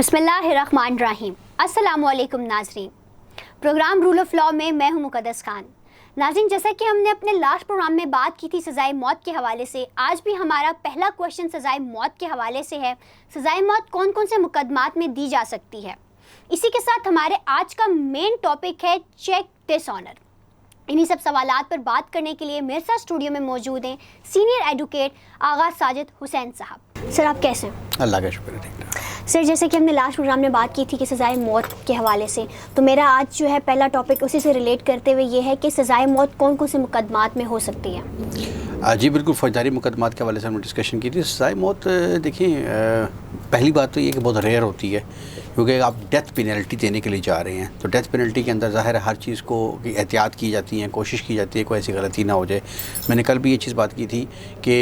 बिस्मिल्लाहिर्रहमानिर्रहीम। अस्सलामुअलैकुम नाज़रीन। प्रोग्राम रूल ऑफ लॉ में मैं हूं मुक़द्दस खान। नाज़रीन, जैसा कि हमने अपने लास्ट प्रोग्राम में बात की थी सज़ाए मौत के हवाले से, आज भी हमारा पहला क्वेश्चन सज़ाए मौत के हवाले से है। सज़ाए मौत कौन कौन से मुकदमात में दी जा सकती है। इसी के साथ हमारे आज का मेन टॉपिक है चेक डिसऑनर। इन्हीं सब सवालात पर बात करने के लिए मेरे साथ स्टूडियो में मौजूद हैं सीनियर एडवोकेट आगा साजिद हुसैन साहब। सर, आप कैसे हैं? अल्लाह का शुक्र है। सर, जैसे कि हमने लास्ट प्रोग्राम में बात की थी कि सज़ाए मौत के हवाले से, तो मेरा आज जो है पहला टॉपिक उसी से रिलेट करते हुए ये है कि सज़ाए मौत कौन कौन से मुकदमात में हो सकती है। जी बिल्कुल, फौजदारी मुकदमात के हवाले से हमने डिस्कशन की थी। सज़ाए मौत देखिए, पहली बात तो ये कि बहुत रेयर होती है, क्योंकि आप डेथ पेनल्टी देने के लिए जा रहे हैं, तो डेथ पेनल्टी के अंदर ज़ाहिर है हर चीज़ को एहतियात की जाती है, कोशिश की जाती है कोई ऐसी गलती ना हो जाए। मैंने कल भी ये चीज़ बात की थी कि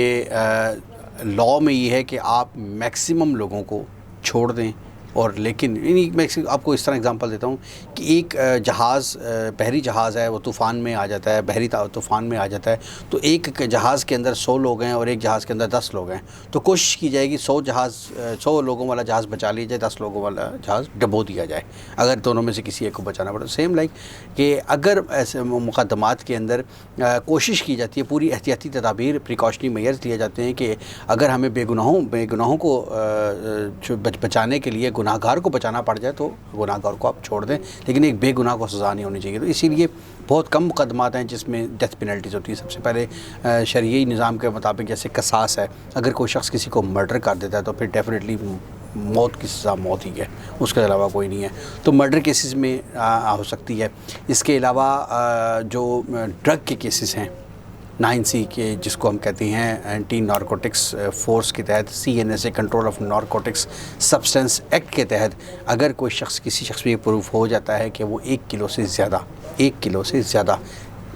लॉ में ये है कि आप मैक्सिमम लोगों को छोड़ दें, और लेकिन मैं आपको इस तरह एग्जांपल देता हूँ कि एक जहाज़, बहरी जहाज़ है, वो तूफ़ान में आ जाता है, बहरी तूफ़ान में आ जाता है, तो एक जहाज़ के अंदर 100 लोग हैं और एक जहाज़ के अंदर 10 लोग हैं, तो कोशिश की जाएगी 100 लोगों वाला जहाज़ बचा लिया जाए, 10 लोगों वाला जहाज़ डबो दिया जाए, अगर दोनों में से किसी एक को बचाना पड़े। सेम लाइक कि अगर ऐसे मुकदमात के अंदर कोशिश की जाती है, पूरी एहतियाती तदाबीर, प्रिकॉशनरी मेजर्स लिए जाते हैं कि अगर हमें बेगुनाहों को बचाने के लिए गुनाहगार को बचाना पड़ जाए तो गुनाहगार को आप छोड़ दें, लेकिन एक बेगुनाह को सज़ा नहीं होनी चाहिए। तो इसीलिए बहुत कम मुकदमात हैं जिसमें डेथ पेनल्टीज़ होती है। सबसे पहले शरई निज़ाम के मुताबिक जैसे कसास है, अगर कोई शख्स किसी को मर्डर कर देता है तो फिर डेफिनेटली मौत की सज़ा मौत ही है, उसके अलावा कोई नहीं है। तो मर्डर केसेस में हो सकती है। इसके अलावा जो ड्रग के केसेस हैं, 9C के जिसको हम कहते हैं एंटी नारकोटिक्स फोर्स के तहत, CNSA control of narcotics substance act के तहत, अगर कोई शख्स किसी शख्स में ये प्रूफ हो जाता है कि वो 1 किलो से ज़्यादा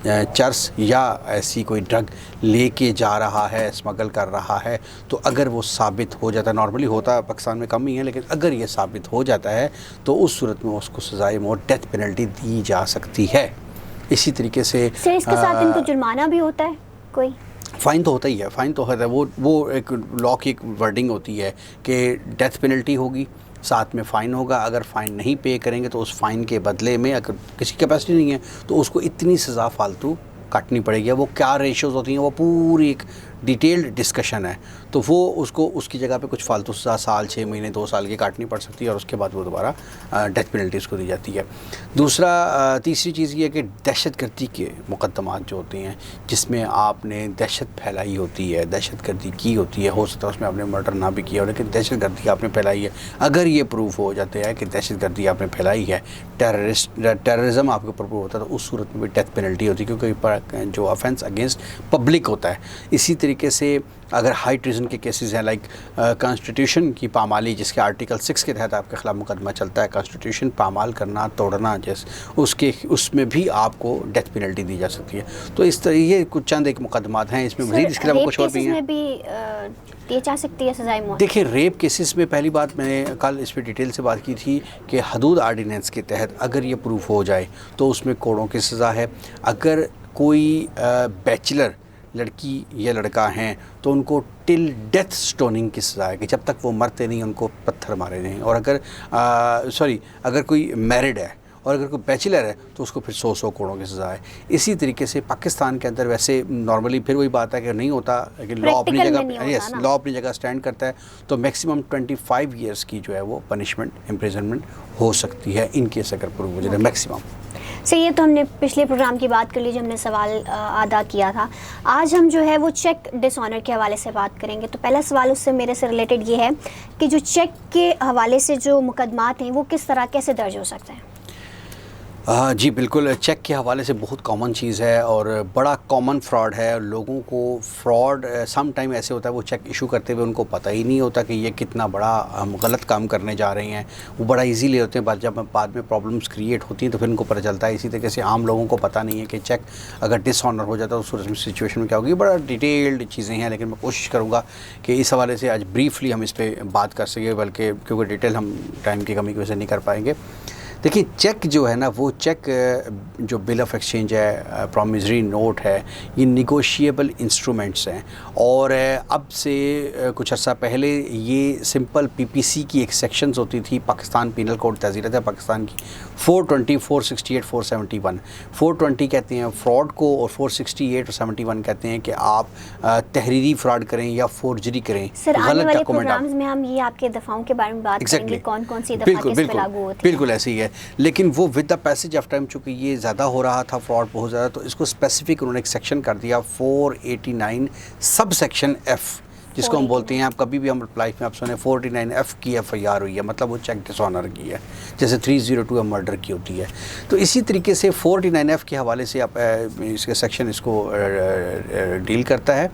चर्स या ऐसी कोई ड्रग लेके जा रहा है, स्मगल कर रहा है, तो अगर वो साबित हो जाता है, नॉर्मली होता है पाकिस्तान में कम ही है, लेकिन अगर ये साबित हो जाता है तो उस सूरत में उसको सज़ाए मौत, डेथ पेनल्टी दी जा सकती है। इसी तरीके से इसके साथ इनको जुर्माना भी होता है, कोई फ़ाइन तो होता ही है, फ़ाइन तो होता है। वो एक लॉ की एक वर्डिंग होती है कि डेथ पेनल्टी होगी, साथ में फ़ाइन होगा। अगर फ़ाइन नहीं पे करेंगे तो उस फ़ाइन के बदले में, अगर किसी कैपेसिटी नहीं है तो उसको इतनी सज़ा फालतू काटनी पड़ेगी। वो क्या रेशियोज़ होती हैं, वो पूरी एक डिटेल्ड डिस्कशन है, तो वो उसको उसकी जगह पे कुछ फालतू सज़ा साल 6 महीने 2 साल की काटनी पड़ सकती है, और उसके बाद वो दोबारा डेथ पेनल्टी उसको दी जाती है। तीसरी चीज़ ये है कि दहशतगर्दी के मुकदमात जो होते हैं, जिसमें आपने दहशत फैलाई होती है, दहशतगर्दी की होती है, हो सकता है उसमें आपने मर्डर ना भी किया हो, लेकिन दहशतगर्दी आपने फैलाई है, अगर ये प्रूफ हो जाते हैं कि दहशतगर्दी आपने फैलाई है, टेररिज्म आपके ऊपर प्रूफ होता है, तो उस सूरत में भी डेथ पेनल्टी होती है, क्योंकि जो ऑफेंस अगेंस्ट पब्लिक होता है। इसी तरीके से अगर हाई ट्रीजन के केसेस हैं, लाइक कॉन्स्टिट्यूशन की पामाली, जिसके आर्टिकल 6 के तहत आपके खिलाफ मुकदमा चलता है, कॉन्स्टिट्यूशन पामाल करना, तोड़ना, जैसे उसमें भी आपको डेथ पेनल्टी दी जा सकती है। तो इस तरह ये कुछ चंद एक मुकदमात हैं, इसमें मज़ीद इसके अलावा कुछ और भी हैं। दी जा सकती है सज़ाए मौत। देखिए, रेप केसेस में पहली बात मैंने कल इस पर डिटेल से बात की थी कि हदूद आर्डिनेंस के तहत अगर ये प्रूफ हो जाए तो उसमें कोड़ों की सज़ा है। अगर कोई बैचलर लड़की या लड़का हैं तो उनको टिल डेथ स्टोनिंग की सज़ा है, कि जब तक वो मरते नहीं उनको पत्थर मारे जाएँ। और अगर कोई मैरिड है और अगर कोई बैचलर है तो उसको फिर 100 कोड़ों की सज़ा है। इसी तरीके से पाकिस्तान के अंदर वैसे नॉर्मली फिर वही बात है कि नहीं होता, कि लॉ अपनी जगह स्टैंड करता है, तो मैक्सिमम 25 ईयर्स की जो है वो पनिशमेंट, इम्प्रिजनमेंट हो सकती है, इन केस अगर प्रूव हो जाए मैक्सिमम। सही है। तो हमने पिछले प्रोग्राम की बात कर ली, जो हमने सवाल अदा किया था। आज हम जो है वो चेक डिसऑनर के हवाले से बात करेंगे। तो पहला सवाल उससे मेरे से रिलेटेड ये है कि जो चेक के हवाले से जो मुकदमात हैं वो किस तरह कैसे दर्ज हो सकते हैं। जी बिल्कुल, चेक के हवाले से बहुत कॉमन चीज़ है और बड़ा कॉमन फ्रॉड है। लोगों को फ्रॉड सम टाइम ऐसे होता है, वो चेक इशू करते हुए उनको पता ही नहीं होता कि ये कितना बड़ा हम गलत काम करने जा रहे हैं। वो बड़ा इजी ले होते हैं, जब बाद में प्रॉब्लम्स क्रिएट होती हैं तो फिर उनको पता चलता है। इसी तरीके से आम लोगों को पता नहीं है कि चेक अगर डिसऑनर हो जाता है तो उस सिचुएशन में क्या होगी। बड़ा डिटेल्ड चीज़ें हैं, लेकिन मैं कोशिश करूँगा कि इस हवाले से आज ब्रीफली हम इस पर बात कर सकें, बल्कि क्योंकि डिटेल हम टाइम की कमी की वजह से नहीं कर पाएंगे। देखिए चेक जो है ना, वो चेक जो बिल ऑफ एक्सचेंज है, प्रॉमिसरी नोट है, ये निगोशिएबल इंस्ट्रूमेंट्स हैं। और अब से कुछ अर्सा पहले ये सिंपल पीपीसी की एक सेक्शंस होती थी, पाकिस्तान पीनल कोड तहजीरत है पाकिस्तान की, 420, 468, 471। 420 कहते हैं फ्रॉड को, और 468 और 71 कहते हैं कि आप तहरीरी फ्रॉड करें या फोर्जरी करें। सर आने वाले प्रोग्राम्स में हम ये आपके दफ़ाओं के बारे में बात करेंगे, कौन कौन सी दफ़ा किस पे लागू होती है। बिल्कुल ऐसे ही है, लेकिन वो with the passage of time चूँकि ये ज़्यादा हो रहा था फ्रॉड बहुत ज़्यादा, तो इसको स्पेसिफिक उन्होंने एक सेक्शन कर दिया 489 सब सेक्शन एफ़, जिसको हम बोलते हैं, आप कभी भी हम लाइफ में आप सुने 489F की FIR हुई है, मतलब वो चेक डिसऑनर की है, जैसे 302 मर्डर की होती है। तो इसी तरीके से 489F के हवाले से आप इसके सेक्शन इसको डील करता है।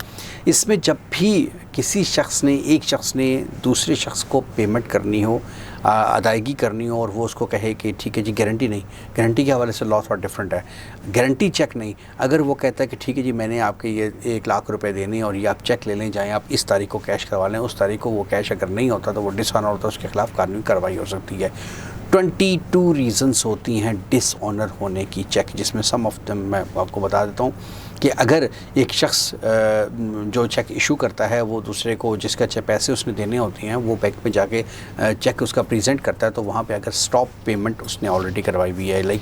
इसमें जब भी किसी शख्स ने, एक शख्स ने दूसरे शख्स को पेमेंट करनी हो, अदायगी करनी हो, और वो उसको कहे कि ठीक है जी, गारंटी नहीं, गारंटी के हवाले से लॉ थोड़ा डिफरेंट है, गारंटी चेक नहीं, अगर वो कहता है कि ठीक है जी मैंने आपके ये 1 लाख रुपए देने और ये आप चेक ले लें, जाएँ आप इस तारीख को कैश करवा लें, उस तारीख को वो कैश अगर नहीं होता तो वो डिसऑनर होता है, उसके खिलाफ कानूनी कार्रवाई हो सकती है। 22 रीज़न्स होती हैं डिसऑनर होने की चेक, जिसमें सम ऑफ देम मैं आपको बता देता हूँ कि अगर एक शख्स जो चेक इशू करता है, वो दूसरे को जिसका पैसे उसने देने होते हैं, वो बैंक में जाके चेक उसका प्रेजेंट करता है, तो वहाँ पे अगर स्टॉप पेमेंट उसने ऑलरेडी करवाई हुई है, लाइक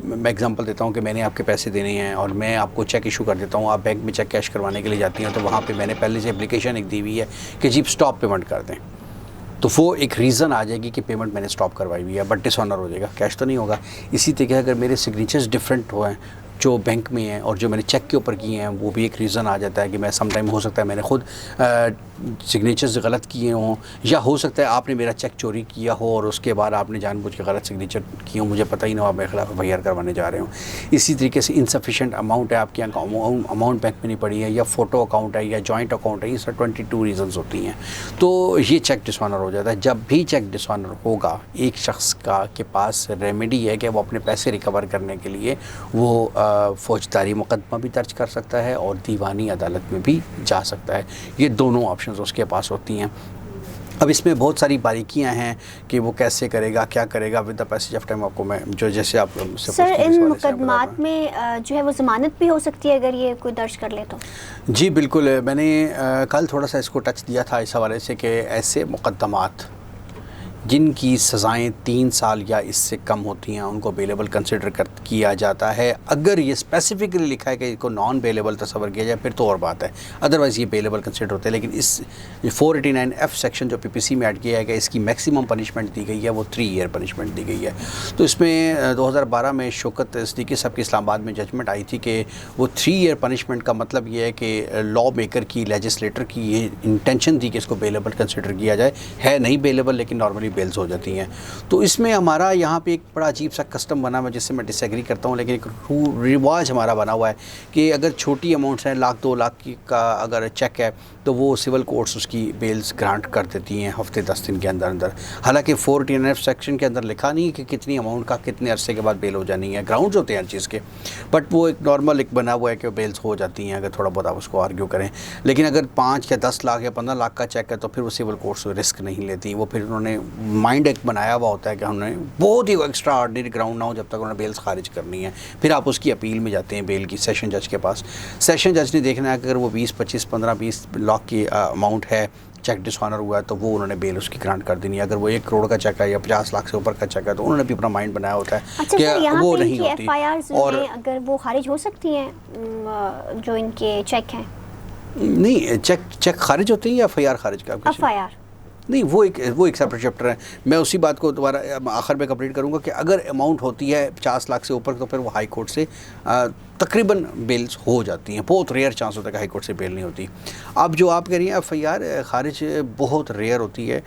मैं एग्जांपल देता हूँ कि मैंने आपके पैसे देने हैं और मैं आपको चेक इशू कर देता हूँ, आप बैंक में चेक कैश करवाने के लिए जाती हैं, तो वहाँ पर मैंने पहले से एप्लीकेशन एक दी हुई है कि जी स्टॉप पेमेंट कर दें, तो वो एक रीज़न आ जाएगी कि पेमेंट मैंने स्टॉप करवाई हुई है, बट डिसऑनर हो जाएगा, कैश तो नहीं होगा। इसी तरीके अगर मेरे सिग्नेचर्स डिफरेंट हुए जो बैंक में हैं और जो मैंने चेक के ऊपर किए हैं, वो भी एक रीज़न आ जाता है कि मैं समटाइम हो सकता है मैंने खुद सिग्नेचर्स गलत किए हों, या हो सकता है आपने मेरा चेक चोरी किया हो और उसके बाद आपने जानबूझ के गलत सिग्नेचर किए हो, मुझे पता ही ना हो, आप मेरे खिलाफ FIR करवाने जा रहे हो। इसी तरीके से इनसफिशेंट अमाउंट है, आपके यहाँ अमाउंट बैंक में नहीं पड़ी है, या फ़ोटो अकाउंट है, या जॉइंट अकाउंट है, ये सब 22 रीज़न्स होती हैं, तो ये चेक डिसऑनर हो जाता है। जब भी चेक डिसऑनर होगा, एक शख्स के पास रेमेडी है कि वो अपने पैसे रिकवर करने के लिए वो फौजदारी मुकदमा भी दर्ज कर सकता है और दीवानी अदालत में भी जा सकता है। ये दोनों ऑप्शंस उसके पास होती हैं। अब इसमें बहुत सारी बारीकियां हैं कि वो कैसे करेगा, क्या करेगा with the passage of time. आपको मैं जो जैसे आप सर इन मुकदमात में जो है वो ज़मानत भी हो सकती है अगर ये कोई दर्ज कर ले तो? जी बिल्कुल, मैंने कल थोड़ा सा इसको टच दिया था इस हवाले से कि ऐसे मुकदमात जिनकी सज़ाएं 3 साल या इससे कम होती हैं उनको बेलेबल कंसिडर किया जाता है। अगर ये स्पेसिफिकली लिखा है कि इसको नॉन बेलेबल तस्वर किया जाए फिर तो और बात है, अदरवाइज़ ये बेलेबल कंसिडर होते हैं। लेकिन इस 489F सेक्शन जो PPC में ऐड किया है कि इसकी मैक्सिमम पनिशमेंट दी गई है वो 3 ईयर पनिशमेंट दी गई है। तो इसमें 2012 में शौकत सिद्दीकी साहब की इस्लामाबाद में जजमेंट आई थी कि वो 3 ईयर पनिशमेंट का मतलब ये है कि लॉ मेकर की, लेजिस्लेटर की ये इंटेंशन थी कि इसको बेलेबल कंसिडर किया जाए। है नहीं बेलेबल, लेकिन नॉर्मली बेल्स हो जाती हैं। तो इसमें हमारा यहाँ पे एक बड़ा अजीब सा कस्टम बना हुआ है जिससे मैं डिसएग्री करता हूँ, लेकिन एक रिवाज हमारा बना हुआ है कि अगर छोटी अमाउंट्स हैं, 1-2 लाख की का अगर चेक है तो वो सिविल कोर्ट्स उसकी बेल्स ग्रांट कर देती हैं हफ्ते 10 दिन के अंदर अंदर। हालांकि 489F सेक्शन के अंदर लिखा नहीं है कि कितनी अमाउंट का कितने अरसे के बाद बेल हो जानी है, ग्राउंड्स होते हैं हर चीज़ के, बट वो एक नॉर्मल एक बना हुआ है कि बेल्स हो जाती हैं अगर थोड़ा बहुत आप उसको आर्ग्यू करें। लेकिन अगर 5 या 10 लाख या 15 लाख का चेक है तो फिर वो सिविल कोर्ट्स रिस्क नहीं लेती। वो फिर उन्होंने माइंड एक बनाया हुआ होता है कि हमने बहुत ही एक्स्ट्रा ऑर्डिनरी ग्राउंड ना हो जब तक उन्होंने बेल्स खारिज करनी है, फिर आप उसकी अपील में जाते हैं बेल की सेशन जज के पास। सेशन जज ने देखना है कि अगर वो 20, 25, 15, 20 लाख की अमाउंट है, चेक डिसऑनर हुआ है, तो वो उन्होंने बेल उसकी ग्रांट कर देनी है। अगर वो 1 करोड़ का चेक है या 50 लाख से ऊपर का चेक है तो उन्होंने भी अपना माइंड बनाया होता है कि वो नहीं होती। और अगर वो खारिज हो सकती हैं जो इनके चेक हैं? नहीं, चेक खारिज होते हैं या FIR खारिज का? FIR नहीं, वो एक सेपरेट चैप्टर है। मैं उसी बात को दोबारा आखिर में कंप्लीट करूँगा कि अगर अमाउंट होती है 50 लाख से ऊपर तो फिर वो हाई कोर्ट से तकरीबन बेल्स हो जाती हैं। बहुत रेयर चांस होता है कि हाई कोर्ट से बेल नहीं होती। अब जो आप कह रही हैं FIR खारिज बहुत रेयर होती है,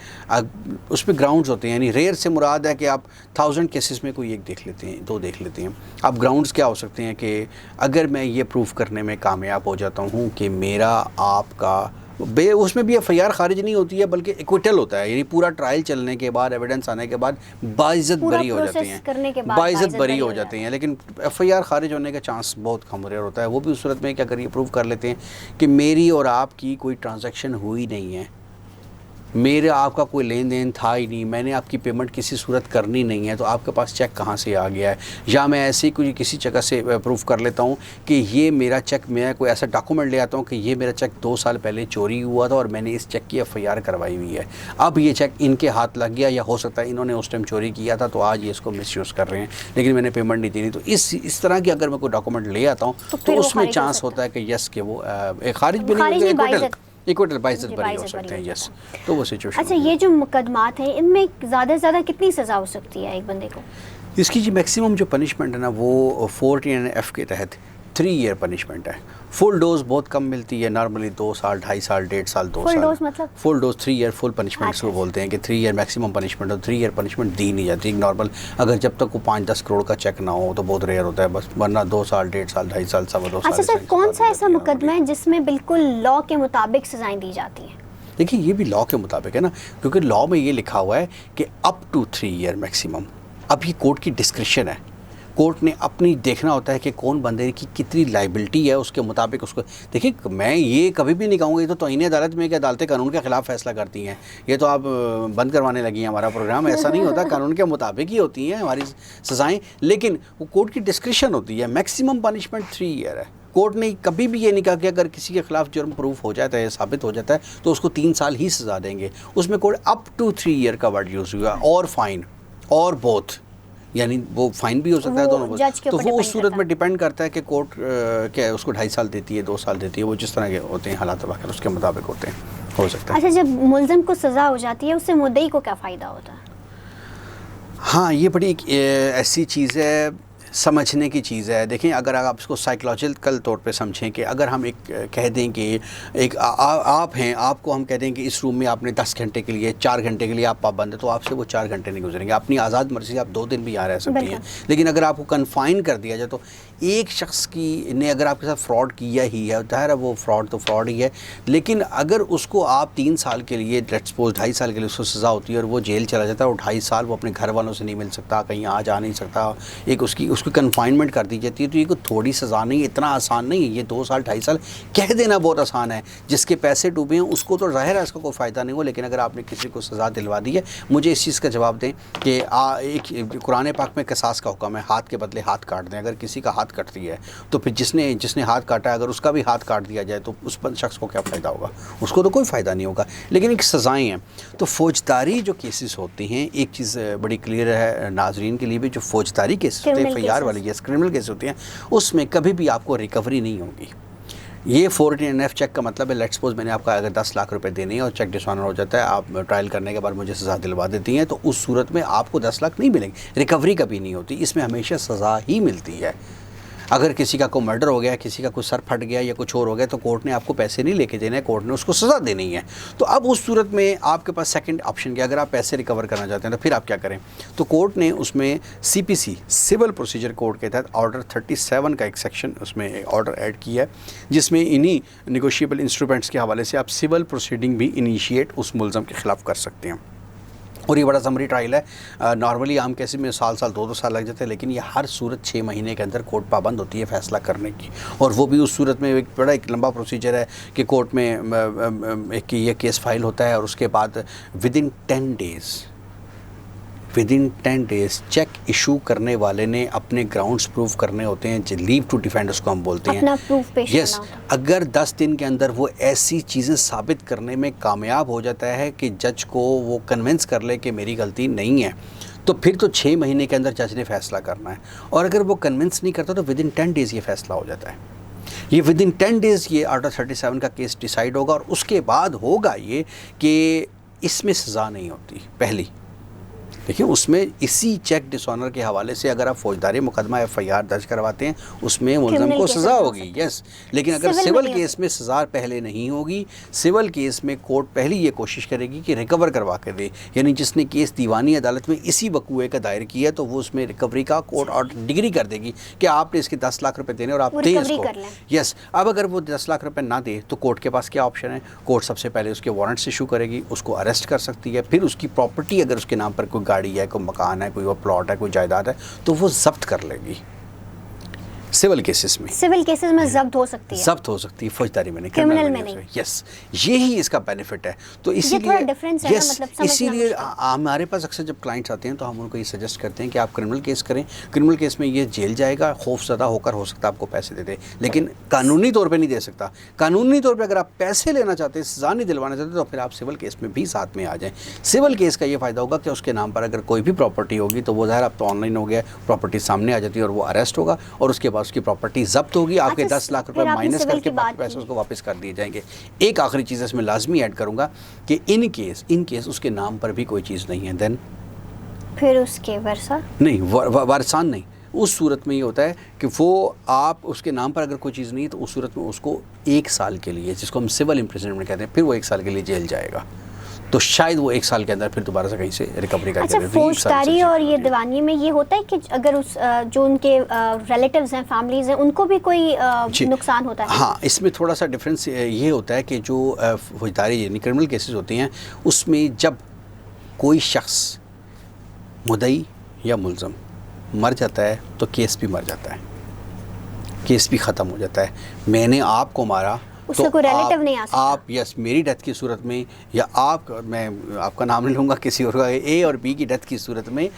उसमें ग्राउंड्स होते हैं, यानी रेयर से मुराद है कि आप 1000 केसेस में कोई 1 देख लेते हैं, 2 देख लेते हैं। अब ग्राउंड्स क्या हो सकते हैं कि अगर मैं ये प्रूफ करने में कामयाब हो जाता हूँ कि मेरा आपका उसमें भी FIR खारिज नहीं होती है बल्कि एक्विटल होता है, यानी पूरा ट्रायल चलने के बाद, एविडेंस आने के बाद बाइज्जत बरी हो जाती हैं, बाइज्जत बरी हो जाती हैं। लेकिन FIR खारिज होने का चांस बहुत कम रेयर होता है। वो भी उस सूरत में क्या करिए प्रूव कर लेते हैं कि मेरी और आपकी कोई ट्रांजैक्शन हुई नहीं है, मेरा आपका कोई लेन देन था ही नहीं, मैंने आपकी पेमेंट किसी सूरत करनी नहीं है, तो आपके पास चेक कहाँ से आ गया है? या मैं ऐसे ही कोई किसी जगह से प्रूफ कर लेता हूँ कि ये मेरा चेक, मैं कोई ऐसा डॉक्यूमेंट ले आता हूँ कि ये मेरा चेक 2 साल पहले चोरी हुआ था और मैंने इस चेक की FIR करवाई हुई है, अब ये चेक इनके हाथ लग गया, या हो सकता है इन्होंने उस टाइम चोरी किया था तो आज ये इसको मिसयूज़ कर रहे हैं, लेकिन मैंने पेमेंट नहीं दी थी। तो इस तरह की अगर मैं कोई डॉक्यूमेंट ले आता हूँ तो उसमें चांस होता है कि यस कि वो खारिज भी नहीं, इक्विटल बाइज्जत बरी हो सकते हैं। यस, तो वो सिचुएशन। अच्छा, ये जो मुकदमात हैं इनमें ज़्यादा से ज़्यादा कितनी सज़ा हो सकती है एक बंदे को? इसकी जी मैक्सिमम जो पनिशमेंट है ना वो 14F के तहत 3 ईयर पनिशमेंट है। फुल डोज बहुत कम मिलती है, नॉर्मली 2 साल, 2.5 साल, 1.5 साल, 2 साल। फुल डोज मतलब? Full dose 3 year full punishment इसको बोलते हैं कि 3 ईयर मैक्सिमम पनिशमेंट हो। 3 ईयर पनिशमेंट दी नहीं जाती नॉर्मल, अगर जब तक वो 5-10 करोड़ का चेक ना हो तो बहुत रेयर होता है, बस वरना 2 साल, 1.5 साल, 2.5 साल, 2.25 साल। अच्छा सर, कौन सा ऐसा मुकदमा है जिसमें बिल्कुल लॉ के मुताबिक सजाएं दी जाती हैं? देखिए, ये भी लॉ के मुताबिक है ना, क्योंकि लॉ में ये लिखा हुआ है कि अप टू 3 ईयर मैक्सिमम। अब ये कोर्ट की डिस्क्रिप्शन है, कोर्ट ने अपनी देखना होता है कि कौन बंदे की कितनी लाइबिलिटी है, उसके मुताबिक उसको। देखिए, मैं ये कभी भी नहीं कहूँगा ये तो तौहीन अदालत में कि अदालतें कानून के ख़िलाफ़ फैसला करती हैं, ये तो आप बंद करवाने लगी हैं हमारा प्रोग्राम। ऐसा नहीं होता, कानून के मुताबिक ही होती हैं हमारी सज़ाएँ, लेकिन वो कोर्ट की डिस्क्रिप्शन होती है। मैक्सिमम पनिशमेंट 3 ईयर है। कोर्ट ने कभी भी ये नहीं कहा कि अगर किसी के खिलाफ जुर्म प्रूफ हो जाता है, साबित हो जाता है, तो उसको 3 साल ही सज़ा देंगे। उसमें कोर्ट अप टू 3 ईयर का वर्ड यूज़ हुआ, और फाइन और बोथ, यानी वो फाइन भी हो सकता है दोनों। तो वो उस सूरत में डिपेंड करता है कि कोर्ट क्या उसको 2.5 साल देती है, 2 साल देती है, वो जिस तरह के होते हैं हालात वगैरह उसके मुताबिक होते हैं, हो सकता है। अच्छा, जब मुलज़म को सज़ा हो जाती है उससे मुद्दई को क्या फ़ायदा होता है? हाँ, ये बड़ी ऐसी चीज़ है, समझने की चीज़ है। देखें, अगर आप इसको साइकोलॉजिकल तौर पे समझें कि अगर हम एक कह दें कि एक आप हैं, आपको हम कह दें कि इस रूम में आपने 10 घंटे के लिए, 4 घंटे के लिए आप पाबंद है, तो आपसे वो 4 घंटे नहीं गुजरेंगे। अपनी आज़ाद मर्ज़ी से आप 2 दिन भी यहाँ रह सकती हैं, लेकिन अगर आपको कन्फाइन कर दिया जाए तो एक शख्स की ने अगर आपके साथ फ्रॉड किया ही है, ज़ाहिर है वो फ्रॉड तो फ्रॉड ही है, लेकिन अगर उसको आप 3 साल के लिए, लेट्स सपोज 2.5 साल के लिए उसको सज़ा होती है और वो जेल चला जाता है, और 2.5 साल वो अपने घर वालों से नहीं मिल सकता, कहीं आ जा नहीं सकता, एक उसकी कन्फाइनमेंट कर दी जाती है, तो ये कोई थोड़ी सज़ा नहीं है, इतना आसान नहीं है। ये 2 साल 2.5 साल कह देना बहुत आसान है, जिसके पैसे डूबे हैं उसको तो ज़ाहिर है इसका कोई फ़ायदा नहीं हो, लेकिन अगर आपने किसी को सज़ा दिलवा दी है, मुझे इस चीज़ का जवाब दें कि एक कुरान पाक में क़िसास का हुक्म है, हाथ के बदले हाथ काट दें। अगर किसी का हाथ कटती है तो फिर जिसने हाथ काटा है अगर उसका भी हाथ काट दिया जाए तो उस पर शख्स को क्या फ़ायदा होगा? उसको तो कोई फ़ायदा नहीं होगा। लेकिन एक सज़ाएँ हैं, तो फ़ौजदारी जो केसेस होती हैं, एक चीज़ बड़ी क्लियर है नाजरीन के लिए भी, जो फ़ौजदारी केसेस होते हैं, FIR वाली केस, क्रिमिनल केस होती हैं, उसमें कभी भी आपको रिकवरी नहीं होगी। ये 14F चेक का मतलब है, लेट्स सपोज मैंने आपका अगर 10 लाख रुपए देने हैं और चेक डिसऑनर हो जाता है, आप ट्रायल करने के बाद मुझे सज़ा दिलवा देती हैं, तो उस सूरत में आपको 10 लाख नहीं मिलेंगे, रिकवरी कभी नहीं होती, इसमें हमेशा सज़ा ही मिलती है। अगर किसी का कोई मर्डर हो गया, किसी का कोई सर फट गया या कुछ और हो गया, तो कोर्ट ने आपको पैसे नहीं लेके देने, कोर्ट ने उसको सज़ा देनी है। तो अब उस सूरत में आपके पास सेकंड ऑप्शन क्या, अगर आप पैसे रिकवर करना चाहते हैं तो फिर आप क्या करें? तो कोर्ट ने उसमें CPC सिविल प्रोसीजर कोड के तहत ऑर्डर 37 का एक सेक्शन उसमें एक ऑर्डर ऐड किया है, जिसमें इन्हीं निगोशिएबल इंस्ट्रूमेंट्स के हवाले से आप सिविल प्रोसीडिंग भी इनिशिएट उस मुलज़म के ख़िलाफ़ कर सकते हैं। और ये बड़ा समरी ट्रायल है। नॉर्मली आम केस में साल 2-2 साल लग जाते हैं, लेकिन ये हर सूरत 6 महीने के अंदर कोर्ट पाबंद होती है फ़ैसला करने की, और वो भी उस सूरत में एक लंबा प्रोसीजर है कि कोर्ट में एक ये केस फाइल होता है और उसके बाद विदिन 10 डेज़ चेक इशू करने वाले ने अपने ग्राउंड्स प्रूव करने होते हैं, लीव टू डिफेंड उसको हम बोलते हैं, अपना प्रूफ पेश करना होता है। अगर 10 दिन के अंदर वो ऐसी चीज़ें साबित करने में कामयाब हो जाता है कि जज को वो कन्विंस कर ले कि मेरी गलती नहीं है, तो फिर तो 6 महीने के अंदर जज ने फ़ैसला करना है। और अगर वो कन्विंस नहीं करता तो विदिन 10 डेज़ ये फ़ैसला हो जाता है। ये विदिन 10 डेज़ ये ऑर्डर 37 का केस डिसाइड होगा, और उसके बाद होगा ये कि इसमें सज़ा नहीं होती। पहली देखिए, उसमें इसी चेक डिसऑनर के हवाले से अगर आप फौजदारी मुकदमा FIR दर्ज करवाते हैं, उसमें मुलज़म को सज़ा होगी, यस। लेकिन अगर सिविल केस में सज़ा पहले नहीं होगी, सिविल केस में कोर्ट पहले ये कोशिश करेगी कि रिकवर करवा के दे, यानी जिसने केस दीवानी अदालत में इसी वकूए का दायर किया तो वो उसमें रिकवरी का कोर्ट ऑर्डर डिग्री कर देगी कि आपने इसके 10 लाख रुपये देने और आप दें इसको, यस। अब अगर वो 10 लाख रुपये ना दे तो कोर्ट के पास क्या ऑप्शन है? कोर्ट सबसे पहले उसके वारंट्स इशू करेगी, उसको अरेस्ट कर सकती है, फिर उसकी प्रॉपर्टी अगर उसके नाम पर कोई गाड़ी है, कोई मकान है, कोई और प्लॉट है, कोई जायदाद है, तो वो जब्त कर लेगी। सिविल केसेस में, सिविल केसेस में जब्त हो सकती है, जब्त हो सकती है, फौजदारी में नहीं, क्रिमिनल में नहीं। यस, यही इसका बेनिफिट है। तो इसीलिए डिफरेंस है ना, मतलब समझना इसीलिए मुश्किल है। हमारे पास अक्सर जब क्लाइंट्स आते हैं तो हम उनको ये सजेस्ट करते हैं कि आप क्रिमिनल केस करें, क्रिमिनल केस में ये जेल जाएगा, खौफजदा होकर हो सकता है आपको पैसे दे दे, लेकिन कानूनी तौर पे नहीं दे सकता। कानूनी तौर पे अगर आप पैसे लेना चाहते हैं, सजा नहीं दिलवाना चाहते, तो फिर आप सिविल केस में भी साथ में आ जाएं। सिविल केस का ये फ़ायदा होगा कि उसके नाम पर अगर कोई भी प्रॉपर्टी होगी तो वो ज़ाहिर अब तो ऑनलाइन हो गया, प्रॉपर्टी सामने आ जाती है और वो अरेस्ट होगा और उसके बाद उसकी प्रॉपर्टी जब्त होगी, आपके अच्छा, 10 लाख रुपए फिर आपने माइनस सिविल करके की बात बाकी पैसे की। उसको वापस कर दिए जाएंगे। एक आखिरी चीज़ इसमें लाजमी ऐड करूँगा कि इन केस उसके नाम पर भी कोई चीज़ नहीं है, देन फिर उसके वर्षा नहीं, वारसान नहीं, उस सूरत में ये होता है कि वो आप उसके नाम पर अगर कोई चीज़ नहीं है तो उस सूरत में उसको 1 साल के लिए, जिसको हम सिविल इम्प्रिजनमेंट कहते हैं, फिर वो 1 साल के लिए जेल जाएगा। तो शायद वो 1 साल के अंदर फिर दोबारा से कहीं से रिकवरी करके अच्छा, फौजदारी और ये दीवानी में ये होता है कि अगर उस जो उनके रिलेटिव्स हैं, फैमिलीज हैं, उनको भी कोई नुकसान होता है? हाँ, इसमें थोड़ा सा डिफरेंस ये होता है कि जो फौजदारी यानी क्रिमिनल केसेस होती हैं उसमें जब कोई शख्स मुद्दई या मुलज़म मर जाता है तो केस भी मर जाता है, केस भी ख़त्म हो जाता है। मैंने आपको मारा उसका तो कोई रिलेटिव नहीं आ सकता। आप यस, मेरी डेथ की सूरत में या मैं आपका नाम नहीं लूँगा, किसी और का, ए और बी की डेथ की सूरत में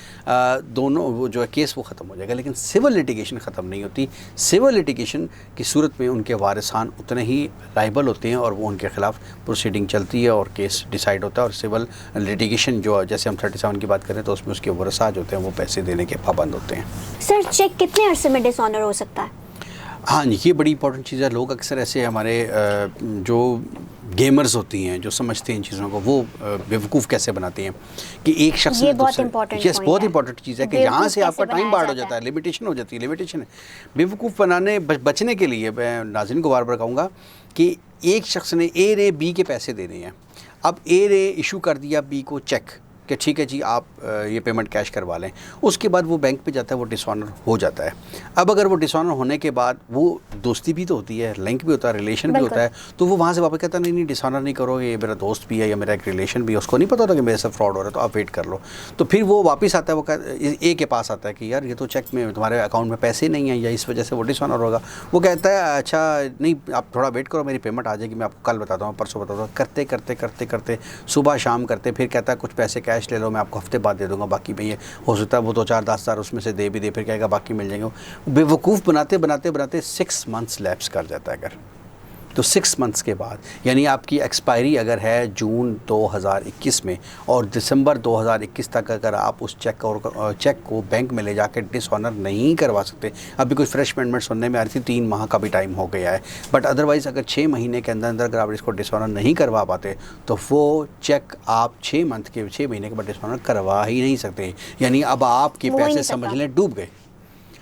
दोनों वो जो है केस वो ख़त्म हो जाएगा, लेकिन सिविल लिटिगेशन ख़त्म नहीं होती। सिविल लिटिगेशन की सूरत में उनके वारिसान उतने ही लायबल होते हैं और वो उनके ख़िलाफ़ प्रोसीडिंग चलती है और केस डिसाइड होता है। और सिविल लिटिगेशन जो जैसे हम 37 की बात करें तो उसमें उसके वरसा जो होते हैं वो पैसे देने के पाबंद होते हैं। सर, चेक कितने अरसे में डिसऑनर हो सकता है? हाँ, ये बड़ी इंपॉर्टेंट चीज़ है। लोग अक्सर ऐसे हमारे जो गेमर्स होती हैं, जो समझते हैं इन चीज़ों को, वो बेवकूफ़ कैसे बनाते हैं कि एक शख्स ये बहुत इंपॉर्टेंट यस, बहुत इंपॉर्टेंट चीज़ है कि यहाँ से आपका टाइम बाढ़ हो जाता है, लिमिटेशन हो जाती है। लिमिटेशन है बेवकूफ़ बनाने बचने के लिए मैं नाज़रीन को बार बार कहूँगा कि एक शख्स ने ए रे बी के पैसे देने हैं। अब ए रे इशू कर दिया बी को चेक कि ठीक है जी आप ये पेमेंट कैश करवा लें, उसके बाद वो बैंक पे जाता है, वो डिसऑनर हो जाता है। अब अगर वो डिसऑनर होने के बाद वो दोस्ती भी तो होती है, लिंक भी होता है, रिलेशन भी होता है, तो वो वहाँ से वापस कहता है नहीं डिसऑनर नहीं करो, ये मेरा दोस्त भी है या मेरा एक रिलेशन भी है, उसको नहीं पता होता कि मेरे साथ फ्रॉड हो रहा है, तो आप वेट कर लो। तो फिर वो वापस आता है, वो ए के पास आता है कि यार ये तो चेक में तुम्हारे अकाउंट में पैसे नहीं हैं या इस वजह से वो डिसऑनर होगा। वो कहता है अच्छा नहीं आप थोड़ा वेट करो, मेरी पेमेंट आ जाएगी, मैं आपको कल बताता हूँ, परसों बताता हूँ। करते करते करते करते सुबह शाम करते, फिर कहता है कुछ पैसे कैश ले लो, मैं आपको हफ्ते बाद दे दूंगा, बाकी में ये हो सकता है वो 2-4-10 हज़ार उसमें से दे भी दे, फिर कहेगा बाकी मिल जाएंगे। बेवकूफ़ बनाते बनाते बनाते 6 मंथ्स लैप्स कर जाता है। अगर तो 6 मंथ्स के बाद, यानी आपकी एक्सपायरी अगर है जून 2021 में और दिसंबर 2021 तक अगर आप उस चेक को बैंक में ले जाकर डिसऑनर नहीं करवा सकते, अभी कुछ फ्रेश पेमेंट सुनने में आ रही थी 3 माह का भी टाइम हो गया है, बट अदरवाइज़ अगर 6 महीने के अंदर अंदर अगर आप इसको डिसऑनर नहीं करवा पाते तो वो चेक आप 6 महीने के बाद डिसऑनर करवा ही नहीं सकते। यानी अब आपके पैसे समझ लें डूब गए,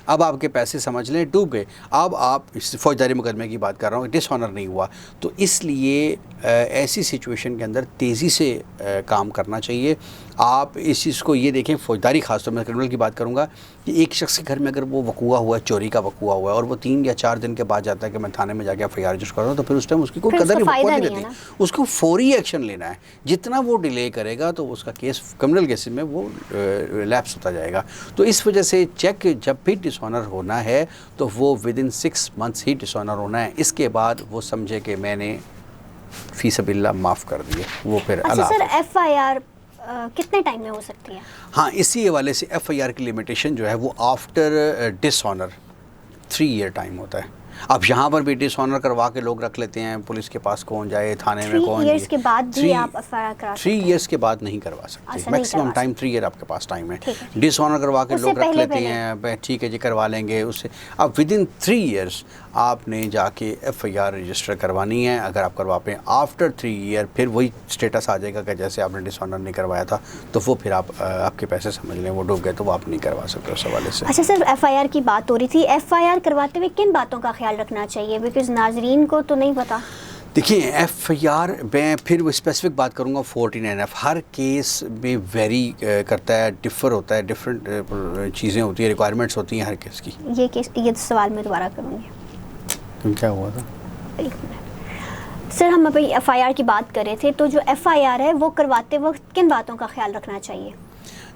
अब आपके पैसे समझ लें डूब गए। अब आप इस फौजदारी मुकदमे की बात कर रहा हूँ, डिसऑनर नहीं हुआ, तो इसलिए ऐसी सिचुएशन के अंदर तेज़ी से काम करना चाहिए। आप इस चीज़ को ये देखें, फौजदारी खासतौर में क्रिमिनल की बात करूँगा कि एक शख्स के घर में अगर वो वकूआ हुआ है, चोरी का वकूआ हुआ है और वो 3 या 4 दिन के बाद जाता है कि मैं थाने में जाके FIR रजिस्टर कर रहा हूँ, तो फिर उस टाइम उसकी कोई कदर नहीं रहती। उसको फौरी एक्शन लेना है, जितना वो डिले करेगा तो उसका केस क्रिमिनल केस में वो लैप्स होता जाएगा। तो इस वजह से चेक जब भी डिसऑनर होना है तो वो विदिन 6 मंथ्स ही डिसऑनर होना है। इसके बाद वो समझे कि मैंने फी सबिल्लाह माफ़ कर दिए, वो फिर अच्छा सर, FIR कितने टाइम में हो सकती है? हाँ, इसी हवाले से FIR की लिमिटेशन जो है वो आफ्टर डिसऑनर 3 ईयर टाइम होता है। अब यहाँ पर भी डिसऑनर करवा के लोग रख लेते हैं, पुलिस के पास कौन जाए, थाने में कौन 3 इयर्स के बाद भी आप FIR करा सकते हैं? 3 इयर्स के बाद नहीं करवा सकते, मैक्सिमम टाइम 3 ईयर आपके पास टाइम है। डिसऑनर करवा के लोग रख लेते हैं, ठीक है जी करवा लेंगे उससे। अब विदिन 3 इयर्स आपने जाके FIR रजिस्टर करवानी है। अगर आप करवा पाएँ आफ्टर 3 ईयर फिर वही स्टेटस आ जाएगा कि जैसे आपने डिसऑनर नहीं करवाया था, तो वो फिर आपके पैसे समझ लें वो डूब गए, तो वो आप नहीं करवा सकते उस हवाले से। अच्छा सर, FIR की बात हो रही थी, FIR करवाते हुए किन बातों का ख्याल रखना चाहिए, बिकॉज नाजरीन को तो नहीं पता। देखिए FIR मैं फिर वो स्पेसिफिक बात करूँगा 49F हर केस में वेरी करता है, डिफ़र होता है, डिफरेंट चीज़ें होती हैं, रिक्वायरमेंट्स होती हैं हर केस की। ये सवाल मैं दोबारा करूँगी। क्या हुआ था? 1 मिनट सर, हम अभी FIR की बात कर रहे थे, तो जो FIR है वो करवाते वक्त किन बातों का ख्याल रखना चाहिए?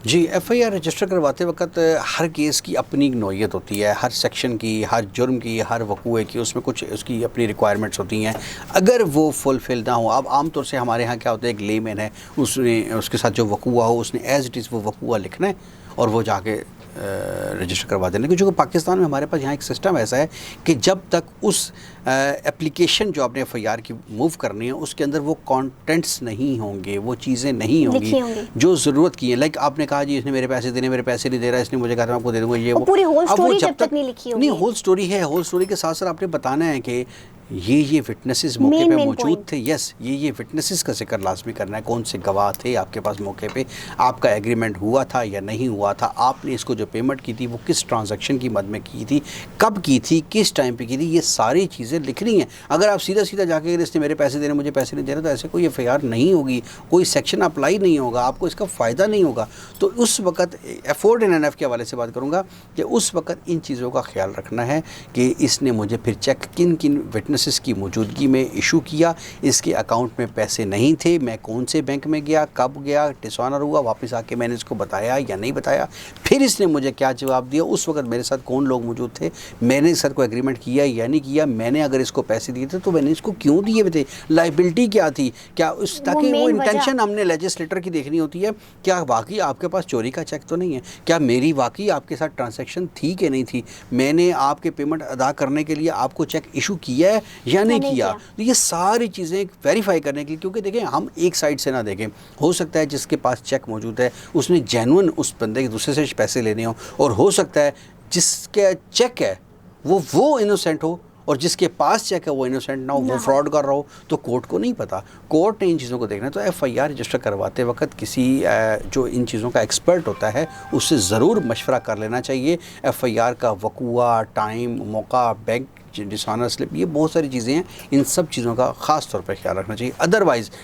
जी, एफआईआर रजिस्टर करवाते वक्त हर केस की अपनी नौइयत होती है, हर सेक्शन की, हर जुर्म की, हर वकूए की, उसमें कुछ उसकी अपनी रिक्वायरमेंट्स होती हैं। अगर वो फुलफिल ना हो, अब आम तौर से हमारे यहाँ क्या होता है, एक लेमैन है, उसने उसके साथ जो वकूआ हो उसने एज़ इट इज़ वो वकूआ लिखना है और वो जाके रजिस्टर करवा देना। क्योंकि जो पाकिस्तान में हमारे पास यहाँ एक सिस्टम ऐसा है कि जब तक उस एप्लीकेशन जो आपने एफआईआर की मूव करनी है उसके अंदर वो कंटेंट्स नहीं होंगे, वो चीज़ें नहीं होंगी जो ज़रूरत की है। लाइक आपने कहा जी इसने मेरे पैसे देने, मेरे पैसे नहीं दे रहा, इसने मुझे कहा था मैं आपको दे दूँगा, ये वो पूरी होल अब स्टोरी वो जब तक नहीं लिखी होगी। नहीं, होल स्टोरी है, होल स्टोरी के साथ साथ आपने बताना है कि ये विटनेसेस मौके पे मौजूद थे, यस, ये विटनेसेस का जिक्र लाजमी करना है, कौन से गवाह थे आपके पास मौके पे, आपका एग्रीमेंट हुआ था या नहीं हुआ था, आपने इसको जो पेमेंट की थी वो किस ट्रांजैक्शन की मद में की थी, कब की थी, किस टाइम पे की थी, ये सारी चीज़ें लिखनी है। अगर आप सीधा सीधा जाके इसने मेरे पैसे देने, मुझे पैसे नहीं दे रहे, तो ऐसे कोई एफआईआर नहीं होगी, कोई सेक्शन अप्लाई नहीं होगा, आपको इसका फ़ायदा नहीं होगा। तो उस वक्त एफोर्ड इन एनएफ के हवाले से बात करूँगा कि उस वक्त इन चीज़ों का ख्याल रखना है कि इसने मुझे फिर चेक किन किन विटनेसेस की मौजूदगी में इशू किया, इसके अकाउंट में पैसे नहीं थे, मैं कौन से बैंक में गया, कब गया, डिसऑनर हुआ, वापस आके मैंने इसको बताया या नहीं बताया, फिर इसने मुझे क्या जवाब दिया, उस वक्त मेरे साथ कौन लोग मौजूद थे, मैंने सर को एग्रीमेंट किया या नहीं किया, मैंने अगर इसको पैसे दिए थे तो मैंने इसको क्यों दिए थे, लाइबिलिटी क्या थी, क्या उस ताकि वो इंटेंशन हमने लेजिस्लेटर की देखनी होती है, क्या वाकई आपके पास चोरी का चेक तो नहीं है, क्या मेरी वाकई आपके साथ ट्रांजैक्शन थी कि नहीं थी, मैंने आपके पेमेंट अदा करने के लिए आपको चेक इशू किया है या नहीं किया। तो ये सारी चीज़ें वेरीफाई करने के लिए, क्योंकि देखें हम एक साइड से ना देखें, हो सकता है जिसके पास चेक मौजूद है उसने जेन्युइन उस बंदे के दूसरे से पैसे लेने हो, और हो सकता है जिसके चेक है वो इनोसेंट हो और जिसके पास चेक है वो इनोसेंट ना हो, वो फ्रॉड कर रहा हो। तो कोर्ट को नहीं पता, कोर्ट ने इन चीज़ों को देखना है। तो एफआईआर रजिस्टर करवाते वक्त किसी जो इन चीज़ों का एक्सपर्ट होता है उससे ज़रूर मशवरा कर लेना चाहिए। एफआईआर का वकूआ, टाइम, मौका, बैंक डिसऑनर स्लिप, ये बहुत सारी चीज़ें हैं, इन सब चीज़ों का ख़ास तौर पर ख्याल रखना चाहिए।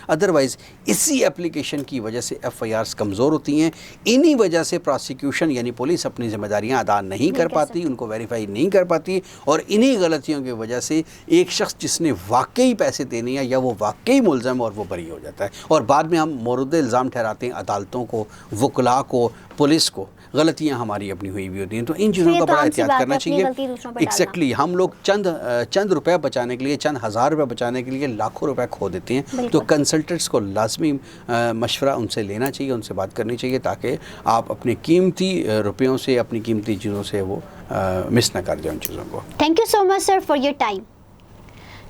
अदरवाइज़ इसी एप्लीकेशन की वजह से एफआईआर्स कमज़ोर होती हैं, इन्हीं वजह से प्रोसिक्यूशन यानी पुलिस अपनी जिम्मेदारियां अदा नहीं कर पाती, उनको वेरीफाई नहीं कर पाती, और इन्हीं गलतियों की वजह से एक शख्स जिसने वाकई पैसे देने हैं या वो वाकई मुलज़म और वो बरी हो जाता है, और बाद में हम मोरुद इल्ज़ाम ठहराते हैं अदालतों को, वकला को, पुलिस को। गलतियां हमारी अपनी हुई भी होती हैं, तो इन चीज़ों का बड़ा एहतियात करना चाहिए। एग्जैक्टली, हम लोग चंद रुपए बचाने के लिए, चंद हज़ार रुपये बचाने के लिए लाखों रुपए खो देते हैं। तो कंसल्टेंट्स को लाजमी मशवरा उनसे लेना चाहिए, उनसे बात करनी चाहिए, ताकि आप अपने कीमती रुपयों से, अपनी कीमती चीज़ों से वो मिस ना कर जाए उन चीज़ों को। Thank you so much sir for your time.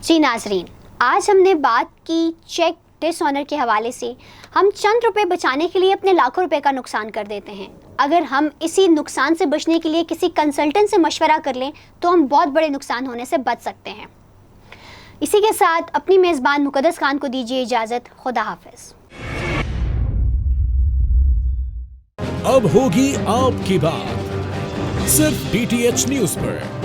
जी नाजरीन, आज हमने बात की चेक डिसऑनर के हवाले से। हम चंद रुपए बचाने के लिए अपने लाखों रुपए का नुकसान कर देते हैं। अगर हम इसी नुकसान से बचने के लिए किसी कंसल्टेंट से मशवरा कर लें तो हम बहुत बड़े नुकसान होने से बच सकते हैं। इसी के साथ अपनी मेज़बान मुकद्दस खान को दीजिए इजाज़त। खुदा हाफिज़। अब होगी आपकी बात सिर्फ डीटीएच न्यूज़ पर।